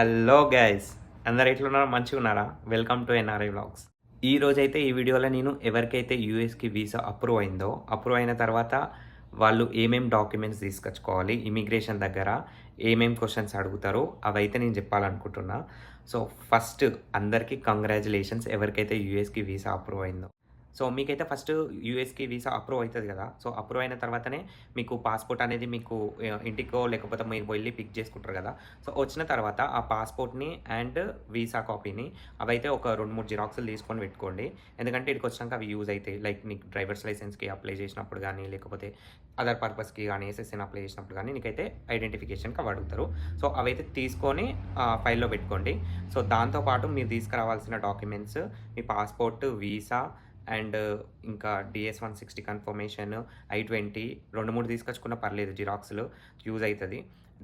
Hello guys, అందరు ఎట్లున్నారో మంచిగా ఉన్నారా? Welcome to NRI vlogs. ఈ రోజైతే ఈ వీడియోలో నేను ఎవరికైతే యూఎస్కి వీసా అప్రూవ్ అయిందో, అప్రూవ్ అయిన తర్వాత వాళ్ళు ఏమేం డాక్యుమెంట్స్ తీసుకొచ్చుకోవాలి, ఇమిగ్రేషన్ దగ్గర ఏమేం క్వశ్చన్స్ అడుగుతారో అవైతే నేను చెప్పాలనుకుంటున్నా. సో ఫస్ట్ అందరికీ కంగ్రాచులేషన్స్ ఎవరికైతే యూఎస్కి వీసా అప్రూవ్ అయిందో. సో మీకైతే ఫస్ట్ యూఎస్కి వీసా అప్రూవ్ అవుతుంది కదా. సో అప్రూవ్ అయిన తర్వాతనే మీకు పాస్పోర్ట్ అనేది మీకు ఇంటికో లేకపోతే మీరు వెళ్ళి పిక్ చేసుకుంటారు కదా. సో వచ్చిన తర్వాత ఆ పాస్పోర్ట్ని అండ్ వీసా కాపీని అవైతే ఒక 2-3 జిరాక్స్లు తీసుకొని పెట్టుకోండి. ఎందుకంటే ఇక్కడికి వచ్చినాక అవి యూజ్ అవుతాయి. లైక్ నీకు డ్రైవర్స్ లైసెన్స్కి అప్లై చేసినప్పుడు కానీ, లేకపోతే అదర్ పర్పస్కి కానీ, ఎస్ఎస్ఎన్ అప్లై చేసినప్పుడు కానీ నీకైతే ఐడెంటిఫికేషన్కి అవి అడుగుతారు. సో అవైతే తీసుకొని ఫైల్లో పెట్టుకోండి. సో దాంతోపాటు మీరు తీసుకురావాల్సిన డాక్యుమెంట్స్ మీ పాస్పోర్ట్, వీసా అండ్ ఇంకా DS-160 కన్ఫర్మేషన్, I-20 2-3 తీసుకొచ్చుకున్న పర్లేదు, జిరాక్స్‌లు యూజ్ అయితది.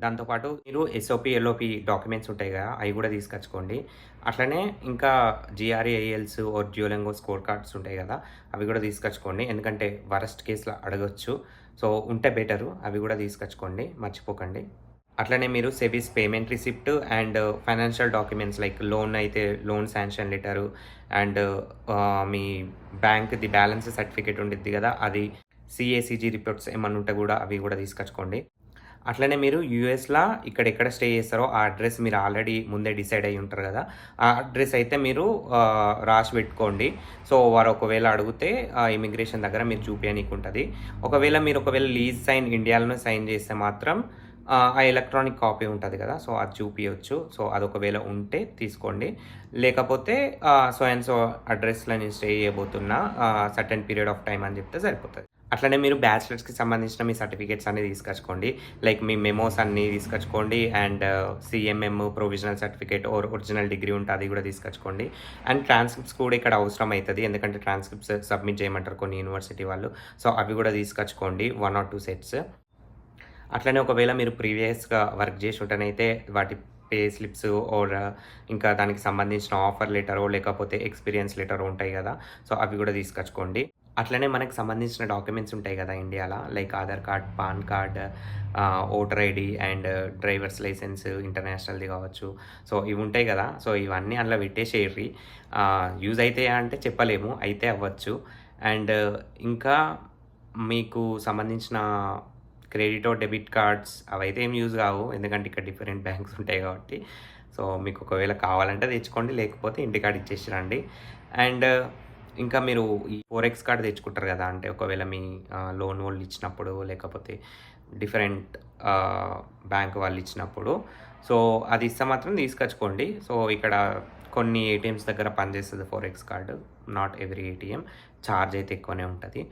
దాంతోపాటు మీరు ఎస్ఓపి, ఎల్ఓపి డాక్యుమెంట్స్ ఉంటాయి కదా, అవి కూడా తీసుకొచ్చుకోండి. అట్లనే ఇంకా GRE, IELTS or Duolingo score cards ఉంటాయి కదా, అవి కూడా తీసుకొచ్చుకోండి. ఎందుకంటే వరస్ట్ కేస్‌లో అడగొచ్చు. సో ఉంటే బెటరు, అవి కూడా తీసుకొచ్చుకోండి, మర్చిపోకండి. అట్లనే మీరు SEVIS payment receipt and financial documents like loan అయితే లోన్ శాంక్షన్ లెటరు అండ్ మీ బ్యాంక్‌ది బ్యాలెన్స్ సర్టిఫికేట్ ఉండిద్ది కదా, అది CACG రిపోర్ట్స్ ఏమన్నా ఉంటే కూడా అవి కూడా తీసుకొచ్చుకోండి. అట్లనే మీరు యూఎస్‌లో ఇక్కడెక్కడ స్టే చేస్తారో ఆ అడ్రస్ మీరు ఆల్రెడీ ముందే డిసైడ్ అయ్యి ఉంటారు కదా, ఆ అడ్రస్ అయితే మీరు రాసి పెట్టుకోండి. సో వారు ఒకవేళ అడిగితే ఇమిగ్రేషన్ దగ్గర మీరు చూపియనీకి ఉంటుంది. ఒకవేళ లీజ్ సైన్ ఇండియాలోనే సైన్ చేస్తే మాత్రం ఆ ఎలక్ట్రానిక్ కాపీ ఉంటుంది కదా, సో అది చూపియొచ్చు. సో అది ఒకవేళ ఉంటే తీసుకోండి. లేకపోతే సో అండ్ సో అడ్రస్లో నేను స్టే చేయబోతున్నా సర్టెన్ పీరియడ్ ఆఫ్ టైం అని చెప్తే సరిపోతుంది. అట్లనే మీరు బ్యాచిలర్స్కి సంబంధించిన మీ సర్టిఫికేట్స్ అన్నీ తీసుకొచ్చుకోండి. లైక్ మీ మెమోస్ అన్నీ తీసుకొచ్చుకోండి and CMM provisional certificate or original degree ఉంటే అది కూడా తీసుకొచ్చుకోండి. అండ్ ట్రాన్స్క్రిప్ట్స్ కూడా ఇక్కడ అవసరం అవుతుంది, ఎందుకంటే ట్రాన్స్క్రిప్ట్స్ సబ్మిట్ చేయమంటారు కొన్ని యూనివర్సిటీ వాళ్ళు. సో అవి కూడా తీసుకొచ్చుకోండి, 1 or 2 సెట్స్. అట్లనే ఒకవేళ మీరు ప్రీవియస్‌గా వర్క్ చేసి ఉంటేనైతే వాటి పే స్లిప్స్ ఆర్ ఇంకా దానికి సంబంధించిన ఆఫర్ లెటరో లేకపోతే ఎక్స్‌పీరియన్స్ లెటరో ఉంటాయి కదా, సో అవి కూడా తీసుకొచ్చుకోండి. అట్లనే మనకు సంబంధించిన డాక్యుమెంట్స్ ఉంటాయి కదా ఇండియాలో, like Aadhaar card, PAN card, voter ID and driver's licence ఇంటర్నేషనల్‌ది కావచ్చు. సో ఇవి ఉంటాయి కదా, సో ఇవన్నీ అందులో పెట్టేసేయండి. యూజ్ అయితాయా అంటే చెప్పలేము, అయితే అవ్వచ్చు. అండ్ ఇంకా మీకు సంబంధించిన క్రెడిట్ ఆర్ డెబిట్ కార్డ్స్ అవైతే ఏం యూజ్ కావు, ఎందుకంటే ఇక్కడ డిఫరెంట్ బ్యాంక్స్ ఉంటాయి కాబట్టి. సో మీకు ఒకవేళ కావాలంటే తెచ్చుకోండి, లేకపోతే ఇంటికాడ ఇచ్చేసి రండి. అండ్ ఇంకా మీరు ఈ 4X కార్డ్ తెచ్చుకుంటారు కదా, అంటే ఒకవేళ మీ లోన్ వాళ్ళు ఇచ్చినప్పుడు లేకపోతే డిఫరెంట్ బ్యాంక్ వాళ్ళు ఇచ్చినప్పుడు, సో అది ఇస్తే మాత్రం తీసుకొచ్చుకోండి. సో ఇక్కడ కొన్ని ఏటీఎమ్స్ దగ్గర పనిచేస్తుంది 4X card, not every ATM, charge అయితే ఎక్కువనే ఉంటుంది.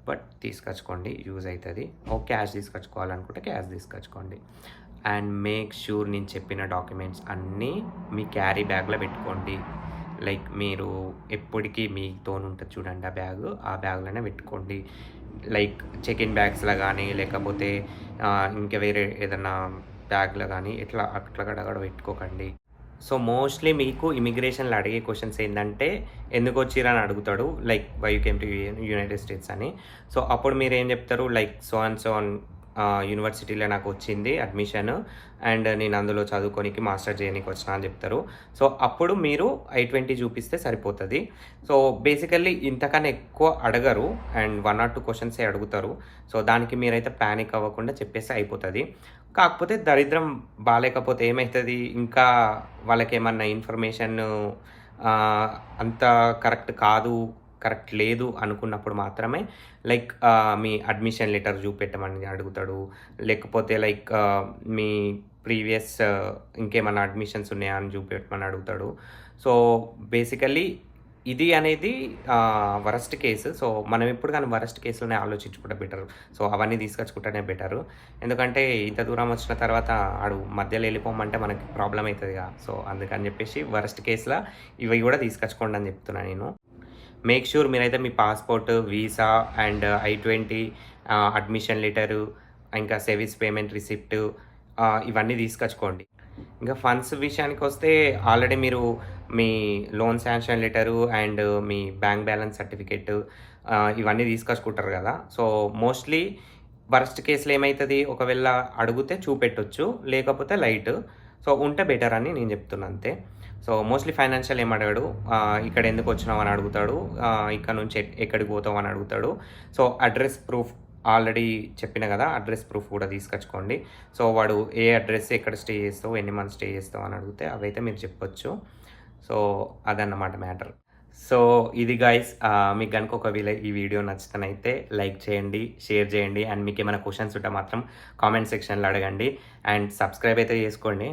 బట్ తీసుకొచ్చుకోండి, యూజ్ అవుతుంది. ఓ క్యాష్ తీసుకొచ్చుకోవాలనుకుంటే క్యాష్ తీసుకొచ్చుకోండి. అండ్ మేక్ ష్యూర్ నేను చెప్పిన డాక్యుమెంట్స్ అన్నీ మీ క్యారీ బ్యాగ్లో పెట్టుకోండి. లైక్ మీరు ఎప్పటికీ మీతో ఉంటుంది చూడండి ఆ బ్యాగ్, ఆ బ్యాగ్లోనే పెట్టుకోండి. లైక్ చెక్ ఇన్ బ్యాగ్స్లో కానీ లేకపోతే ఇంకా వేరే ఏదైనా బ్యాగ్లో కానీ అట్లా కూడా పెట్టుకోకండి. సో మోస్ట్లీ మీకు ఇమిగ్రేషన్లో అడిగే క్వశ్చన్స్ ఏంటంటే ఎందుకు వచ్చిరని అడుగుతాడు, like why you came to United States అని. సో అప్పుడు మీరు ఏం చెప్తారు, లైక్ సో అండ్ సో యూనివర్సిటీలో నాకు వచ్చింది అడ్మిషన్ అండ్ నేను అందులో చదువుకోనికి మాస్టర్ చేయడానికి వచ్చినా అని చెప్తారు. సో అప్పుడు మీరు I-20 చూపిస్తే సరిపోతుంది. సో బేసికల్లీ ఇంతకన్నా ఎక్కువ అడగరు అండ్ 1 or 2 క్వశ్చన్సే అడుగుతారు. సో దానికి మీరైతే ప్యానిక్ అవ్వకుండా చెప్పేస్తే అయిపోతుంది. కాకపోతే దరిద్రం బాలేకపోతే ఏమవుతుంది, ఇంకా వాళ్ళకేమన్నా ఇన్ఫర్మేషన్ అంత కరెక్ట్ లేదు అనుకున్నప్పుడు మాత్రమే లైక్ మీ అడ్మిషన్ లెటర్ చూపెట్టమని అడుగుతాడు. లేకపోతే లైక్ మీ ప్రీవియస్ ఇంకేమన్నా అడ్మిషన్స్ ఉన్నాయా అని చూపెట్టమని అడుగుతాడు. సో బేసికల్లీ ఇది అనేది వరస్ట్ కేసు. సో మనం ఎప్పుడు కానీ వరస్ట్ కేసులోనే ఆలోచించుకుంటే బెటర్. సో అవన్నీ తీసుకొచ్చుకుంటేనే బెటరు. ఎందుకంటే ఇంత దూరం వచ్చిన తర్వాత ఆడు మధ్యలో వెళ్ళిపోమంటే మనకి ప్రాబ్లం అవుతుందిగా. సో అందుకని చెప్పేసి వరస్ట్ కేసులో ఇవి కూడా తీసుకొచ్చుకోండి అని చెప్తున్నాను నేను. మేక్ ష్యూర్ మీరైతే మీ passport, visa and I-20 admission letter, ఇంకా సెవిస్ పేమెంట్ రిసిప్ట్ ఇవన్నీ తీసుకొచ్చుకోండి. ఇంకా ఫండ్స్ విషయానికి వస్తే ఆల్రెడీ మీరు మీ లోన్ శాంక్షన్ లెటరు అండ్ మీ బ్యాంక్ బ్యాలెన్స్ సర్టిఫికేట్ ఇవన్నీ తీసుకొచ్చుకుంటారు కదా. సో మోస్ట్లీ వరస్ట్ కేసులో ఏమవుతుంది, ఒకవేళ అడిగితే చూపెట్టొచ్చు, లేకపోతే లైట్. సో ఉంటే బెటర్ అని నేను చెప్తున్నా అంతే. సో మోస్ట్లీ ఫైనాన్షియల్ ఏం అడగడు. ఇక్కడ ఎందుకు వచ్చినావు అని అడుగుతాడు. ఇక్కడ నుంచి ఎక్కడికి పోతావు అని అడుగుతాడు. సో అడ్రస్ ప్రూఫ్ ఆల్రెడీ చెప్పిన కదా, అడ్రస్ ప్రూఫ్ కూడా తీసుకొచ్చుకోండి. సో వాడు ఏ అడ్రస్, ఎక్కడ స్టే చేస్తావు, ఎన్ని మంత్స్ స్టే చేస్తావు అని అడిగితే అవైతే మీరు చెప్పొచ్చు. సో అదన్నమాట మ్యాటర్. సో ఇది గైస్, మీకు కనుక ఒకవేళ ఈ వీడియో నచ్చితేనైతే లైక్ చేయండి, షేర్ చేయండి, అండ్ మీకు ఏమైనా క్వశ్చన్స్ ఉంటే మాత్రం కామెంట్ సెక్షన్లో అడగండి, అండ్ సబ్స్క్రైబ్ అయితే చేసుకోండి.